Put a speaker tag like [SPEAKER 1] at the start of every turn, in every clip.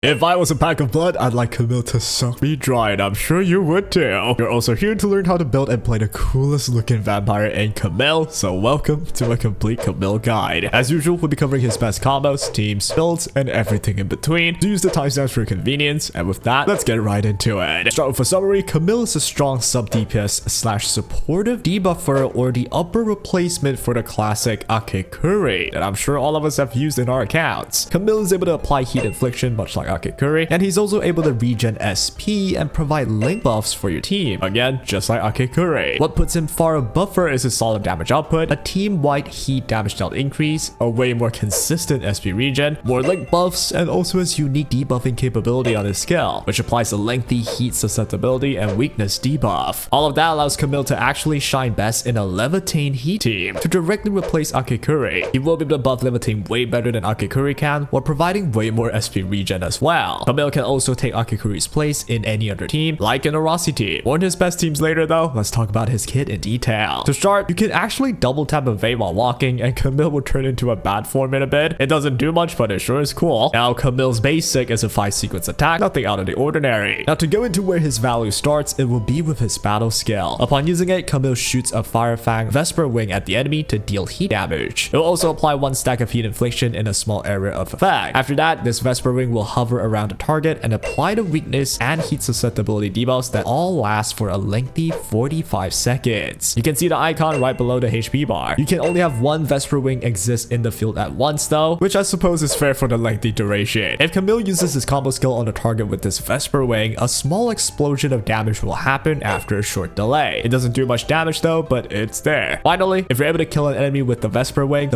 [SPEAKER 1] If I was a pack of blood, I'd like Camille to suck me dry, and I'm sure you would too. You're also here to learn how to build and play the coolest looking vampire in Camille, so welcome to a complete Camille guide. As usual, we'll be covering his best combos, teams, builds, and everything in between. Do use the timestamps for convenience, and with that, let's get right into it. Start with a summary. Camille is a strong sub DPS slash supportive debuffer, or the upper replacement for the classic AKEKURI that I'm sure all of us have used in our accounts. Camille is able to apply heat infliction much like AKEKURI, and he's also able to regen SP and provide link buffs for your team, again just like AKEKURI. What puts him far above her is his solid damage output, a team-wide heat damage dealt increase, a way more consistent SP regen, more link buffs, and also his unique debuffing capability on his skill, which applies a lengthy heat susceptibility and weakness debuff. All of that allows Camille to actually shine best in a Laevatain heat team to directly replace AKEKURI. He will be able to buff Laevatain way better than AKEKURI can, while providing way more SP regen as well. Camille can also take AKEKURI's place in any other team, like in a Rossi team. More on his best teams later though, let's talk about his kit in detail. To start, you can actually double tap evade while walking, and Camille will turn into a bad form in a bit. It doesn't do much, but it sure is cool. Now, Camille's basic is a 5 sequence attack, nothing out of the ordinary. Now, to go into where his value starts, it will be with his battle skill. Upon using it, Camille shoots a Fire Fang Vesper Wing at the enemy to deal heat damage. It will also apply 1 stack of heat infliction in a small area of effect. After that, this Vesper Wing will hover around the target and apply the weakness and heat susceptibility debuffs that all last for a lengthy 45 seconds. You can see the icon right below the HP bar. You can only have 1 Vesper Wing exist in the field at once though, which I suppose is fair for the lengthy duration. If Camille uses his combo skill on the target with this Vesper Wing, a small explosion of damage will happen after a short delay. It doesn't do much damage though, but it's there. Finally, if you're able to kill an enemy with the Vesper Wing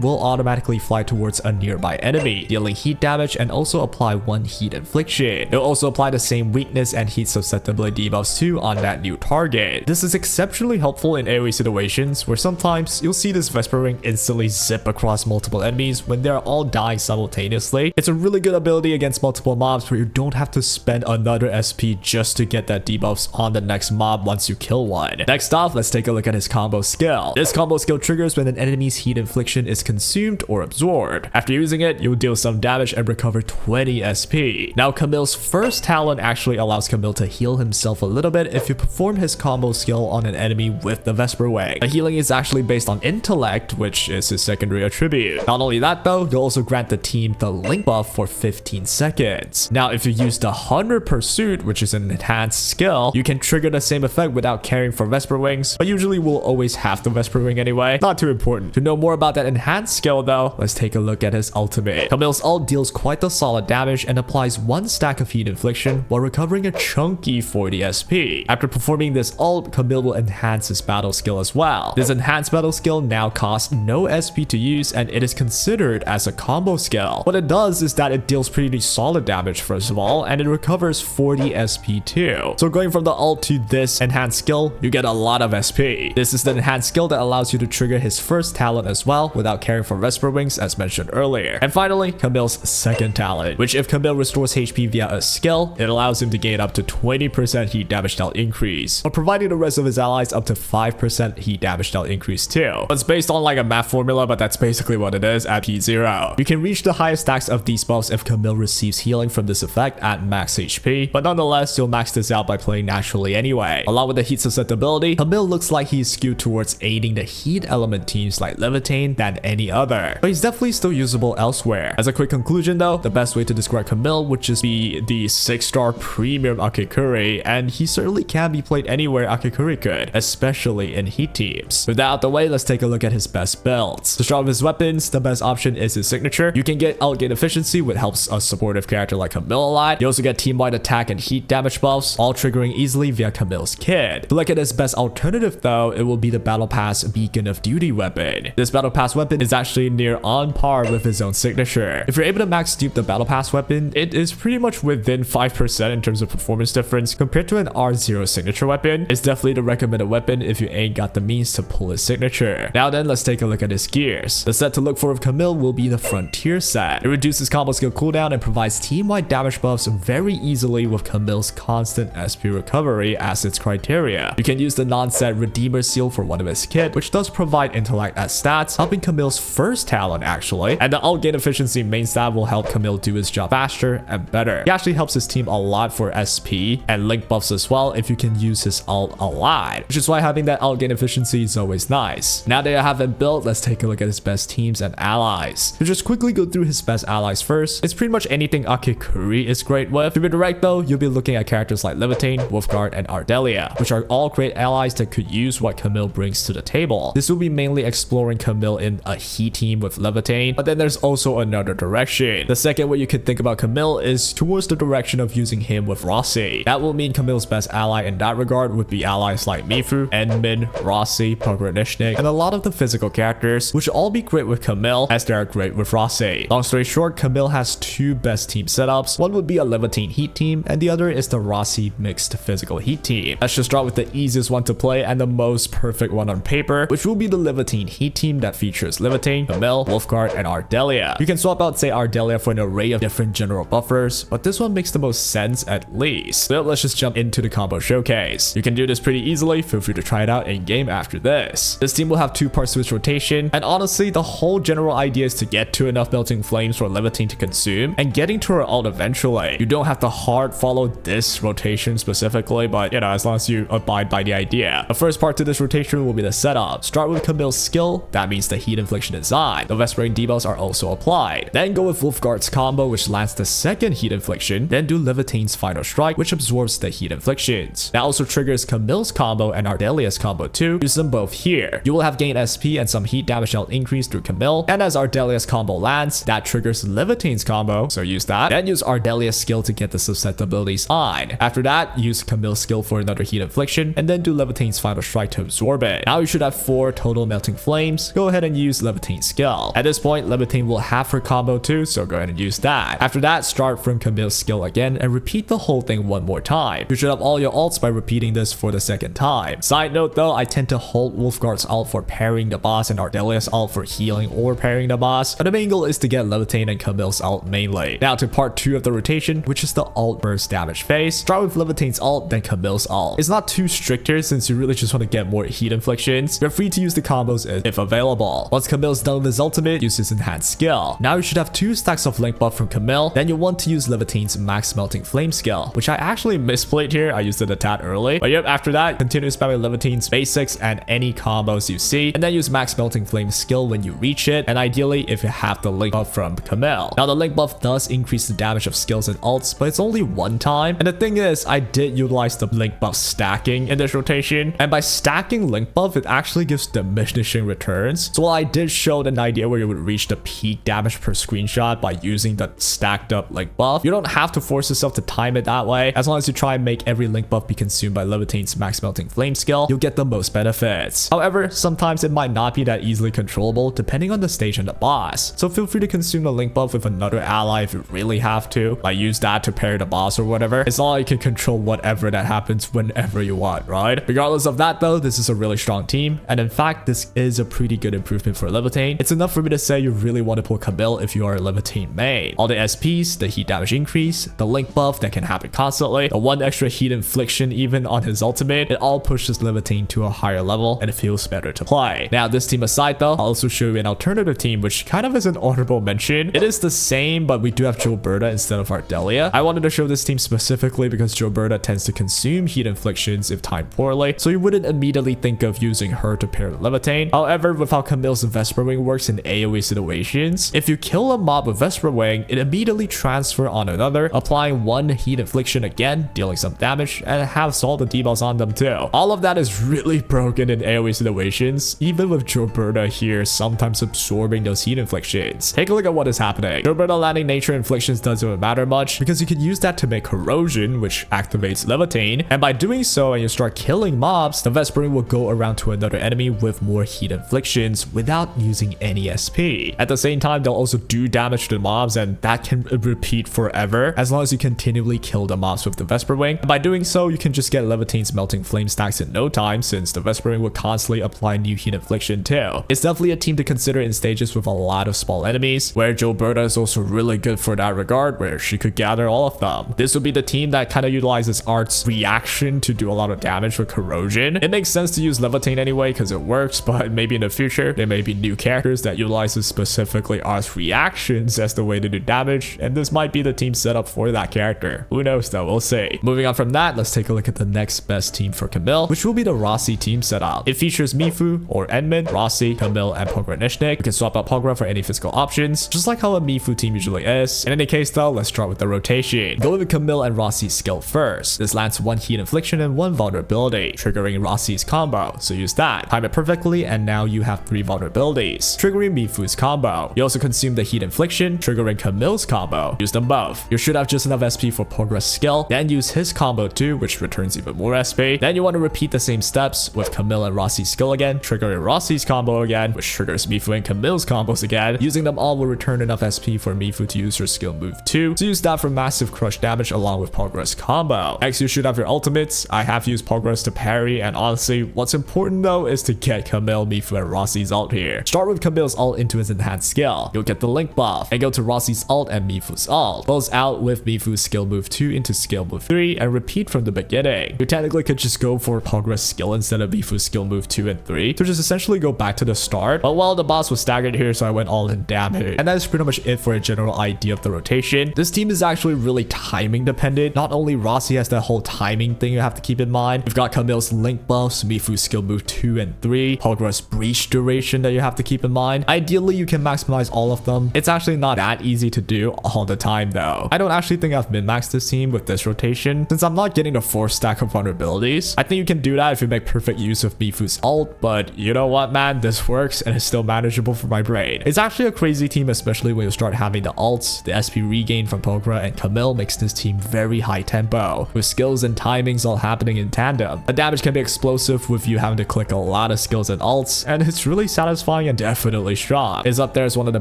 [SPEAKER 1] will automatically fly towards a nearby enemy, dealing heat damage and also apply 1 heat infliction. It'll also apply the same weakness and heat susceptibility debuffs too on that new target. This is exceptionally helpful in AoE situations where sometimes you'll see this Vesper Ring instantly zip across multiple enemies when they're all dying simultaneously. It's a really good ability against multiple mobs where you don't have to spend another SP just to get that debuffs on the next mob once you kill one. Next off, let's take a look at his combo skill. This combo skill triggers when an enemy's heat infliction is consumed or absorbed. After using it, you'll deal some damage and recover 20 SP. Now, Camille's first talent actually allows Camille to heal himself a little bit if you perform his combo skill on an enemy with the Vesper Wing. The healing is actually based on intellect, which is his secondary attribute. Not only that though, you'll also grant the team the link buff for 15 seconds. Now, if you use the Hunter Pursuit, which is an enhanced skill, you can trigger the same effect without caring for Vesper Wings, but usually we'll always have the Vesper Wing anyway. Not too important. To know more about that enhanced skill though, let's take a look at his ultimate. Camille's ult deals quite the solid damage and applies 1 stack of heat infliction while recovering a chunky 40 SP. After performing this ult, Camille will enhance his battle skill as well. This enhanced battle skill now costs no SP to use, and it is considered as a combo skill. What it does is that it deals pretty solid damage first of all, and it recovers 40 SP too. So going from the ult to this enhanced skill, you get a lot of SP. This is the enhanced skill that allows you to trigger his first talent as well without caring for Vesper Wings as mentioned earlier. And finally, Camille's second talent, which if Camille restores HP via a skill, it allows him to gain up to 20% heat damage dealt increase, while providing the rest of his allies up to 5% heat damage dealt increase too. It's based on like a math formula, but that's basically what it is at P0. You can reach the highest stacks of these buffs if Camille receives healing from this effect at max HP, but nonetheless, you'll max this out by playing naturally anyway. Along with the heat susceptibility, Camille looks like he's skewed towards aiding the heat element teams like Laevatain than any other, but he's definitely still usable elsewhere. As a quick conclusion though, the best way to describe Camille would just be the 6-star premium AKEKURI, and he certainly can be played anywhere AKEKURI could, especially in heat teams. With that out the way, let's take a look at his best builds. To start with his weapons, the best option is his signature. You can get outgain efficiency, which helps a supportive character like Camille a lot. You also get team-wide attack and heat damage buffs, all triggering easily via Camille's kit. To look at his best alternative though, it will be the Battle Pass Beacon of Duty weapon. This Battle Pass weapon is actually near on par with his own signature. If you're able to max dupe the Battle Pass weapon, it is pretty much within 5% in terms of performance difference compared to an R0 signature weapon. It's definitely the recommended weapon if you ain't got the means to pull his signature. Now then, let's take a look at his gears. The set to look for with Camille will be the Frontier set. It reduces combo skill cooldown and provides team-wide damage buffs very easily with Camille's constant SP recovery as its criteria. You can use the non-set Redeemer Seal for one of his kit, which does provide intellect as stats, helping Camille's first talent actually, and the outgain efficiency main stat will help Camille do his job faster and better. He actually helps his team a lot for SP and link buffs as well if you can use his ult a lot, which is why having that ult gain efficiency is always nice. Now that I have him built, let's take a look at his best teams and allies. To just quickly go through his best allies first, it's pretty much anything AKEKURI is great with. To be direct though, you'll be looking at characters like Laevatain, Wulfgard, and Ardelia, which are all great allies that could use what Camille brings to the table. This will be mainly exploring Camille in a heat team with Laevatain, but then there's also another direction. The second way you could think about Camille is towards the direction of using him with Rossi. That will mean Camille's best ally in that regard would be allies like Mifu, Endmin, Rossi, Pogranichnik, and a lot of the physical characters, which all be great with Camille as they are great with Rossi. Long story short, Camille has two best team setups. One would be a Laevatain heat team, and the other is the Rossi mixed physical heat team. Let's just start with the easiest one to play and the most perfect one on paper, which will be the Laevatain heat team that features Laevatain, Camille, Wulfgard, and Ardelia. You can swap out, say, Ardelia for an array of different general buffers, but this one makes the most sense at least. So let's just jump into the combo showcase. You can do this pretty easily. Feel free to try it out in game after this. This team will have 2-part switch rotation, and honestly, the whole general idea is to get to enough melting flames for Laevatain to consume and getting to her ult eventually. You don't have to hard follow this rotation specifically, but you know, as long as you abide by the idea. The first part to this rotation will be the setup. Start with Camille's skill, that means the heat infliction is on. The Vespering debuffs are also applied. Then go with Wulfgard's combo, which lands the second heat infliction. Then do Laevatain's final strike, which absorbs the heat inflictions. That also triggers Camille's combo and Ardelia's combo too. Use them both here. You will have gained SP and some heat damage out increase through Camille. And as Ardelia's combo lands, that triggers Laevatain's combo, so use that. Then use Ardelia's skill to get the susceptibilities on. After that, use Camille's skill for another heat infliction, and then do Laevatain's final strike to absorb it. Now you should have 4 total melting flames. Go ahead and use Laevatain's skill. At this point, Laevatain will have her combo too, so go ahead and use that. After that, start from Camille's skill again and repeat the whole thing one more time. You should have all your ults by repeating this for the second time. Side note though, I tend to hold Wulfgard's ult for parrying the boss and Ardelia's ult for healing or parrying the boss, but the main goal is to get Laevatain and Camille's ult mainly. Now to part 2 of the rotation, which is the ult burst damage phase. Start with Laevatain's ult, then Camille's ult. It's not too stricter since you really just want to get more heat inflictions. You're free to use the combos if available. Once Camille's done with his ultimate, use his enhanced skill. Now you should have 2 stacks of link buff from Camille. Then you'll want to use Laevatain's max melting flame skill, which I actually misplayed here. I used it a tad early. But yep, after that, continue spamming Laevatain's basics and any combos you see, and then use max melting flame skill when you reach it, and ideally if you have the link buff from Camille. Now the link buff does increase the damage of skills and ults, but it's only one time. And the thing is, I did utilize the link buff stacking in this rotation, and by stacking link buff, it actually gives diminishing returns. So while I did show an idea where you would reach the peak damage per screenshot by using the stacked up link buff, you don't have to force yourself to time it that way. As long as you try and make every link buff be consumed by Laevatain's max melting flame skill, you'll get the most benefits. However, sometimes it might not be that easily controllable depending on the stage and the boss. So feel free to consume the link buff with another ally if you really have to. Like use that to parry the boss or whatever. It's not like you can control whatever that happens whenever you want, right? Regardless of that though, this is a really strong team. And in fact, this is a pretty good improvement for Laevatain. It's enough for me to say you really want to pull Camille if you are a Laevatain main. All the SPs, the heat damage increase, the link buff that can happen constantly, the 1 extra heat infliction even on his ultimate, it all pushes Laevatain to a higher level and it feels better to play. Now this team aside though, I'll also show you an alternative team which kind of is an honorable mention. It is the same, but we do have Gilberta instead of Ardelia. I wanted to show this team specifically because Gilberta tends to consume heat inflictions if timed poorly, so you wouldn't immediately think of using her to pair with Laevatain. However, with how Camille's Vesper Wing works in AoE situations, if you kill a mob with Vesper Wing, it immediately transfers on another, applying 1 heat infliction again, dealing some damage, and has all the debuffs on them too. All of that is really broken in AoE situations, even with Gilberta here sometimes absorbing those heat inflictions. Take a look at what is happening. Gilberta landing nature inflictions doesn't matter much because you can use that to make corrosion, which activates Laevatain, and by doing so and you start killing mobs, the Vespering will go around to another enemy with more heat inflictions without using any SP. At the same time, they'll also do damage to the mobs, and that can repeat forever as long as you continually kill the mobs with the Vesper Wing. And by doing so, you can just get Laevatain's melting flame stacks in no time since the Vesper Wing will constantly apply new heat infliction too. It's definitely a team to consider in stages with a lot of small enemies, where Gilberta is also really good for that regard, where she could gather all of them. This would be the team that kind of utilizes Art's reaction to do a lot of damage with corrosion. It makes sense to use Laevatain anyway because it works, but maybe in the future there may be new characters that utilizes specifically Art's reactions as the way to do damage damage, and this might be the team setup for that character. Who knows though, we'll see. Moving on from that, let's take a look at the next best team for Camille, which will be the Rossi team setup. It features Mifu or Edmund, Rossi, Camille, and Pogranichnik. You can swap out Pogra for any physical options, just like how a Mifu team usually is. In any case though, let's start with the rotation. Go with Camille and Rossi's skill first. This lands 1 heat infliction and 1 vulnerability, triggering Rossi's combo, so use that. Time it perfectly, and now you have 3 vulnerabilities, triggering Mifu's combo. You also consume the heat infliction, triggering Camille's combo. Use them both. You should have just enough SP for Pogra's skill, then use his combo too, which returns even more SP. Then you want to repeat the same steps with Camille and Rossi's skill again, triggering Rossi's combo again, which triggers Mifu and Camille's combos again. Using them all will return enough SP for Mifu to use her skill move 2, so use that for massive crush damage along with Pogra's combo. Next, you should have your ultimates. I have used Pogra's to parry, and honestly, what's important though is to get Camille, Mifu, and Rossi's ult here. Start with Camille's ult into his enhanced skill. You'll get the link buff, and go to Rossi's ult and Mifu's ult. Close out with Mifu's skill move 2 into skill move 3, and repeat from the beginning. You technically could just go for Pogra's skill instead of Mifu's skill move 2 and 3 to just essentially go back to the start, but well, the boss was staggered here, so I went all in damage. And that is pretty much it for a general idea of the rotation. This team is actually really timing dependent. Not only Rossi has that whole timing thing you have to keep in mind, you've got Camille's link buffs, Mifu's skill move 2 and 3, Pogra's breach duration that you have to keep in mind. Ideally, you can maximize all of them. It's actually not that easy to do all the time though. I don't actually think I've min-maxed this team with this rotation, since I'm not getting the 4 stack of vulnerabilities. I think you can do that if you make perfect use of Mifu's ult, but you know what, man, this works and it's still manageable for my brain. It's actually a crazy team, especially when you start having the ults. The SP regain from Pogra and Camille makes this team very high tempo, with skills and timings all happening in tandem. The damage can be explosive with you having to click a lot of skills and ults, and it's really satisfying and definitely strong. It's up there as one of the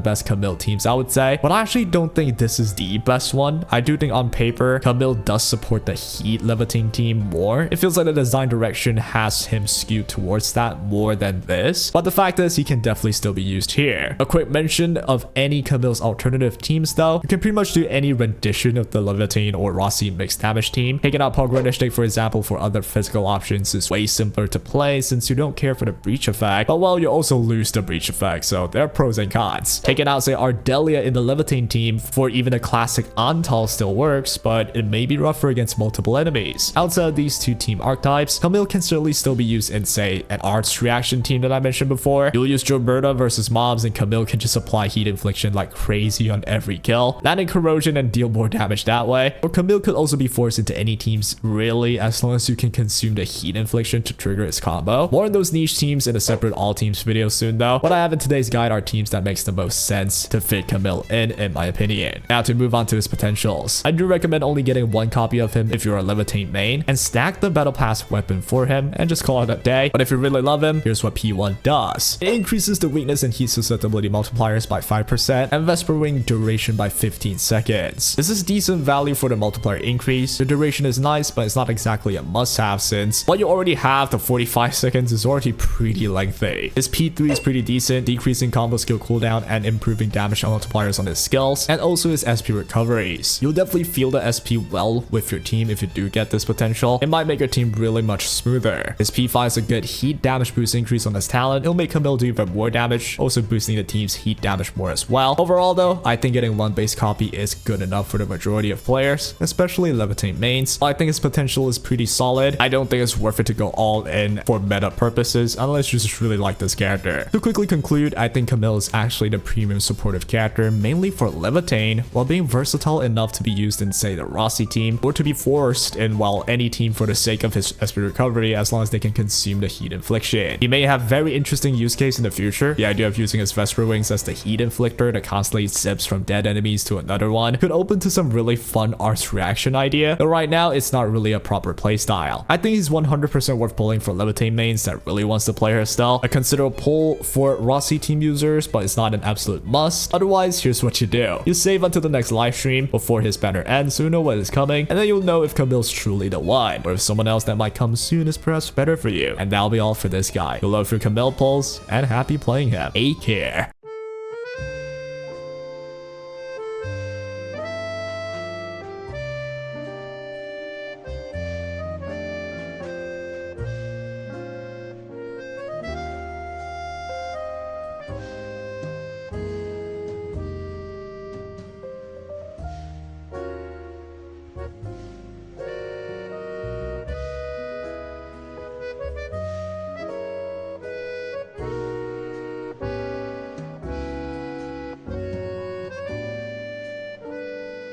[SPEAKER 1] best Camille teams, I would say, but I actually don't think this is the best one. I do think on paper, Camille does support the heat Laevatain team more. It feels like the design direction has him skewed towards that more than this, but the fact is he can definitely still be used here. A quick mention of any Camille's alternative teams though, you can pretty much do any rendition of the Laevatain or Rossi mixed damage team. Taking out Pogranichnik, for example, for other physical options is way simpler to play since you don't care for the breach effect, but well, you also lose the breach effect, so there are pros and cons. Taking out say Ardelia in the Laevatain team for even a classic Antal still works, but it may be rougher against multiple enemies. Outside of these two team archetypes, Camille can certainly still be used in say an arts reaction team that I mentioned before. You'll use Gilberta versus mobs and Camille can just apply heat infliction like crazy on every kill, landing corrosion and deal more damage that way. Or Camille could also be forced into any teams really, as long as you can consume the heat infliction to trigger its combo. More on those niche teams in a separate all teams video soon though. What I have in today's guide are teams that makes the most sense to fit Camille in my opinion. Now to move on to his potentials. I do recommend only getting 1 copy of him if you're a Laevatain main, and stack the battle pass weapon for him and just call it a day. But if you really love him, here's what P1 does. It increases the weakness and heat susceptibility multipliers by 5% and Vesper Wing duration by 15 seconds. This is decent value for the multiplier increase. The duration is nice, but it's not exactly a must-have since what you already have, the 45 seconds, is already pretty lengthy. His P3 is pretty decent, decreasing combo skill cooldown and improving damage multipliers on his skills, and also his SP recoveries. You'll definitely feel the SP well with your team if you do get this potential. It might make your team really much smoother. His P5 is a good heat damage boost increase on his talent. It'll make Camille do even more damage, also boosting the team's heat damage more as well. Overall though, I think getting 1 base copy is good enough for the majority of players, especially Laevatain mains. I think his potential is pretty solid. I don't think it's worth it to go all in for meta purposes unless you just really like this character. To quickly conclude, I think Camille is actually the premium supportive character mainly for Laevatain, while being versatile enough to be used in say the Rossi team, or to be forced in well any team for the sake of his SP recovery as long as they can consume the heat infliction. He may have very interesting use case in the future. The idea of using his Vesper Wings as the heat inflictor that constantly zips from dead enemies to another one could open to some really fun arts reaction idea, but right now it's not really a proper playstyle. I think he's 100% worth pulling for Laevatain mains that really wants to play her style. A considerable pull for Rossi team users, but it's not an absolute must. Otherwise, here's what you do. You save until the next live stream before his banner ends so you know what is coming, and then you'll know if Camille's truly the one, or if someone else that might come soon is perhaps better for you. And that'll be all for this guy. Good luck for Camille pulls, and happy playing him. Take care.